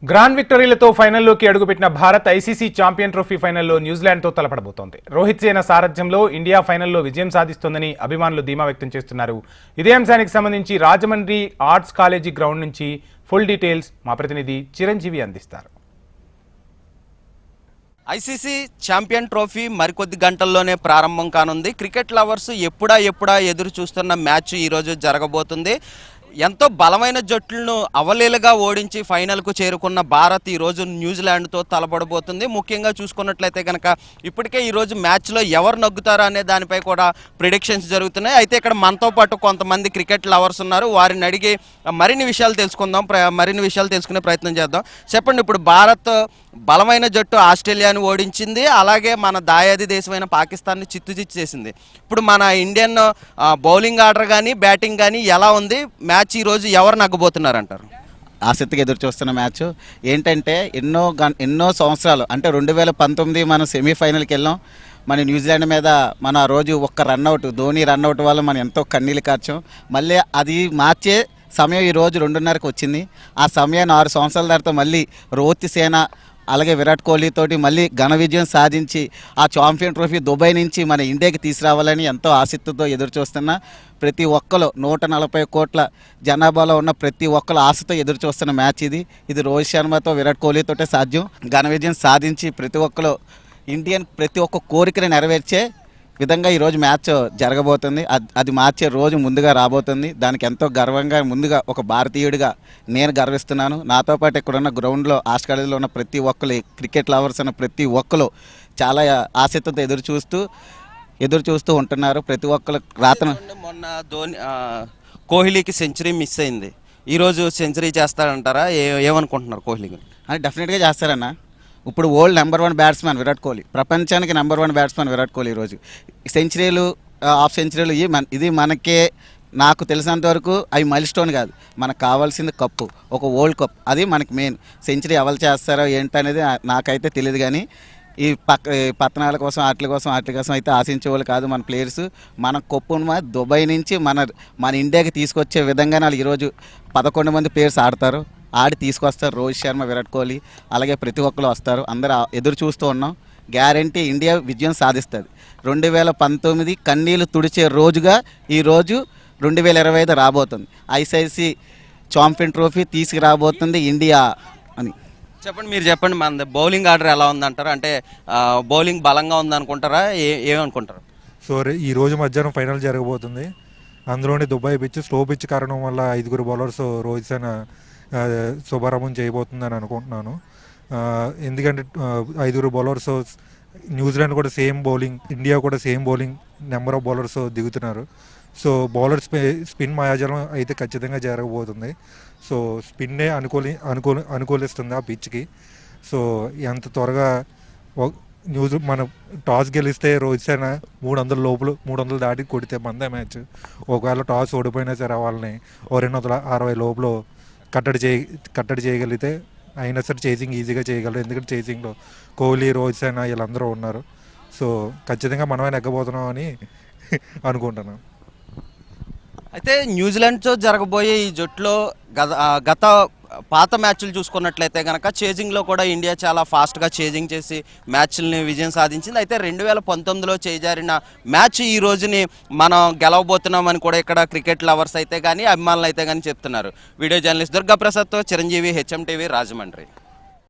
Grand విక్టరీలతో ఫైనల్లోకి అడుగుపెట్టిన Bharat ICC champion trophy ఫైనల్లో న్యూజిలాండ్తో తలపడబోతోంది. రోహిత్ సేన సారథ్యంలో ఇండియా ఫైనల్లో విజయం సాధిస్తోందని అభిమానులు ధీమా వ్యక్తం చేస్తున్నారు. ఇదే అంశానికి సంబంధించి రాజమండ్రి ఆర్ట్స్ కాలేజీ గ్రౌండ్ నుంచి ఫుల్ డీటెయిల్స్ మా ప్రతినిధి చిరంజీవి అందిస్తారు. ఐసీసీ ఛాంపియన్ ట్రోఫీ మరికొద్ది గంటల్లోనే ప్రారంభం కానుంది. క్రికెట్ లవర్స్ ఎప్పుడా ఎదురు చూస్తున్న మ్యాచ్ ఈరోజు జరగబోతుంది. ఎంతో బలమైన జట్లను అవలీలగా ఓడించి ఫైనల్కు చేరుకున్న భారత్ ఈరోజు న్యూజిలాండ్తో తలపడబోతుంది. ముఖ్యంగా చూసుకున్నట్లయితే కనుక ఇప్పటికే ఈరోజు మ్యాచ్లో ఎవరు నగ్గుతారు అనే దానిపై కూడా ప్రిడిక్షన్స్ జరుగుతున్నాయి. అయితే ఇక్కడ మనతో పాటు కొంతమంది క్రికెట్ లవర్స్ ఉన్నారు. వారిని అడిగి మరిన్ని విషయాలు తెలుసుకునే ప్రయత్నం చేద్దాం. చెప్పండి, ఇప్పుడు భారత్ బలమైన జట్టు ఆస్ట్రేలియాను ఓడించింది, అలాగే మన దాయాది దేశమైన పాకిస్తాన్ని చిత్తు చేసింది. ఇప్పుడు మన ఇండియన్ బౌలింగ్ ఆర్డర్ కానీ బ్యాటింగ్ కానీ ఎలా ఉంది? మ్యాచ్ ఈరోజు ఎవరు నగ్గబోతున్నారు అంటారు? ఆసక్తిగా ఎదురు చూస్తున్న మ్యాచ్ ఏంటంటే ఎన్నో సంవత్సరాలు అంటే 2019 మనం సెమీఫైనల్కి వెళ్ళాం. మన న్యూజిలాండ్ మీద మన రోజు ఒక్క రన్అట్ ధోని రన్అట్ వల్ల మనం ఎంతో కన్నీళ్ళు కార్చాం. మళ్ళీ అది మార్చే సమయం ఈరోజు 2:30కి వచ్చింది. ఆ సమయాన్ని 6 సంవత్సరాల తర్వాత మళ్ళీ రోహిత్ సేన అలాగే విరాట్ కోహ్లీ తోటి మళ్ళీ ఘన విజయం సాధించి ఆ ఛాంపియన్ ట్రోఫీ దుబాయ్ నుంచి మన ఇండియాకి తీసుకురావాలని ఎంతో ఆసక్తితో ఎదురు చూస్తున్న ప్రతి ఒక్కరు 140 కోట్ల జనాభాలో ఉన్న ప్రతి ఒక్కరు ఆశతో ఎదురు చూస్తున్న మ్యాచ్ ఇది రోహిత్ శర్మతో విరాట్ కోహ్లీతోటే సాధ్యం. ఘన విజయం సాధించి ప్రతి ఒక్కరు ఇండియన్ ప్రతి ఒక్క కోరికను నెరవేర్చే విధంగా ఈరోజు మ్యాచ్ జరగబోతుంది. అది మార్చే రోజు ముందుగా రాబోతుంది. దానికి ఎంతో గర్వంగా ముందుగా ఒక భారతీయుడిగా నేను గర్విస్తున్నాను. నాతో పాటు ఇక్కడున్న గ్రౌండ్లో ఆర్ట్స్ కాలేజీలో ఉన్న ప్రతి ఒక్కరు క్రికెట్ లవర్స్ అన్న ప్రతి ఒక్కరు చాలా ఆసక్తితో ఎదురు చూస్తూ ఉంటున్నారు. ప్రతి ఒక్కరు మొన్న ధోని కోహ్లీకి సెంచరీ మిస్ అయింది. ఈరోజు సెంచరీ చేస్తారంటారా? ఏమనుకుంటున్నారు కోహ్లీ అని? డెఫినెట్గా చేస్తారన్న. ఇప్పుడు world number 1 batsmen Virat Kohli, ప్రపంచానికి నెంబర్ 1 బ్యాట్స్మెన్ విరాట్ కోహ్లీ. ఈరోజు సెంచరీలు హాఫ్ సెంచరీలు ఇది మనకే నాకు తెలిసినంత వరకు అవి మైల్ స్టోన్ కాదు. మనకు కావాల్సింది కప్పు, ఒక వరల్డ్ కప్. అది మనకి మెయిన్. సెంచరీ ఎవరు చేస్తారో ఏంటనేది నాకైతే తెలియదు, కానీ ఈ పట్టణాల కోసం వాటి కోసం అయితే ఆశించే వాళ్ళు కాదు మన ప్లేయర్స్. మన కప్పును దుబాయ్ నుంచి మన ఇండియాకి తీసుకొచ్చే విధంగా వాళ్ళు ఈరోజు 11 మంది ప్లేయర్స్ ఆడి తీసుకొస్తారు. రోహిత్ శర్మ, విరాట్ కోహ్లీ అలాగే ప్రతి ఒక్కరు వస్తారు. అందరూ ఎదురు చూస్తూ ఉన్నాం. గ్యారంటీ ఇండియా విజయం సాధిస్తుంది. 2019 కన్నీళ్లు తుడిచే రోజుగా ఈరోజు 2025 రాబోతుంది. ఐసీసీ ఛాంపియన్ ట్రోఫీ తీసుకురాబోతుంది ఇండియా అని. మీరు చెప్పండి, మన బౌలింగ్ ఆర్డర్ ఎలా ఉందంటారు? అంటే బౌలింగ్ బలంగా ఉందనుకుంటారా? ఏమనుకుంటారు? సో ఈ రోజు మధ్యాహ్నం ఫైనల్ జరగబోతుంది. అందులోని దుబాయ్ పిచ్, స్లో పిచ్ కారణం వల్ల 5 బౌలర్స్ రోహిత్ సేన శుభారంభం చేయబోతుందని అనుకుంటున్నాను. ఎందుకంటే 5 బౌలర్స్, న్యూజిలాండ్ కూడా సేమ్ బౌలింగ్, ఇండియా కూడా same bowling number of bowlers దిగుతున్నారు. సో బౌలర్ స్పిన్ మాయాజలం అయితే ఖచ్చితంగా జరగబోతుంది. సో స్పిన్నే అనుకూలిస్తుంది ఆ పిచ్కి. సో ఎంత త్వరగా మన టాస్ గెలిస్తే రోహిత్ సేన 300 దాటి కొడితే మందే మ్యాచ్. ఒకవేళ టాస్ ఓడిపోయినా సరే వాళ్ళని 260 లోపల కట్టడి చేయగలిగితే అయినా సరే చేసింగ్ ఈజీగా చేయగలరు. ఎందుకంటే చేసింగ్లో కోహ్లీ, రోహిత్ సేన వీళ్ళందరూ ఉన్నారు. సో ఖచ్చితంగా మనమే నెగ్గబోతున్నాం అని అనుకుంటున్నాను. అయితే న్యూజిలాండ్తో జరగబోయే ఈ జట్టులో గత పాత మ్యాచ్లు చూసుకున్నట్లయితే కనుక చేజింగ్లో కూడా ఇండియా చాలా ఫాస్ట్గా చేజింగ్ చేసి మ్యాచ్లని విజయం సాధించింది. అయితే 2019లో చేజారిన మ్యాచ్ ఈ రోజుని మనం గెలవబోతున్నామని కూడా ఇక్కడ క్రికెట్ లవర్స్ అయితే కానీ అభిమానులు అయితే కానీ చెప్తున్నారు. వీడియో జర్నలిస్ట్ దుర్గా ప్రసాద్తో చిరంజీవి, హెచ్ఎం టీవీ, రాజమండ్రి.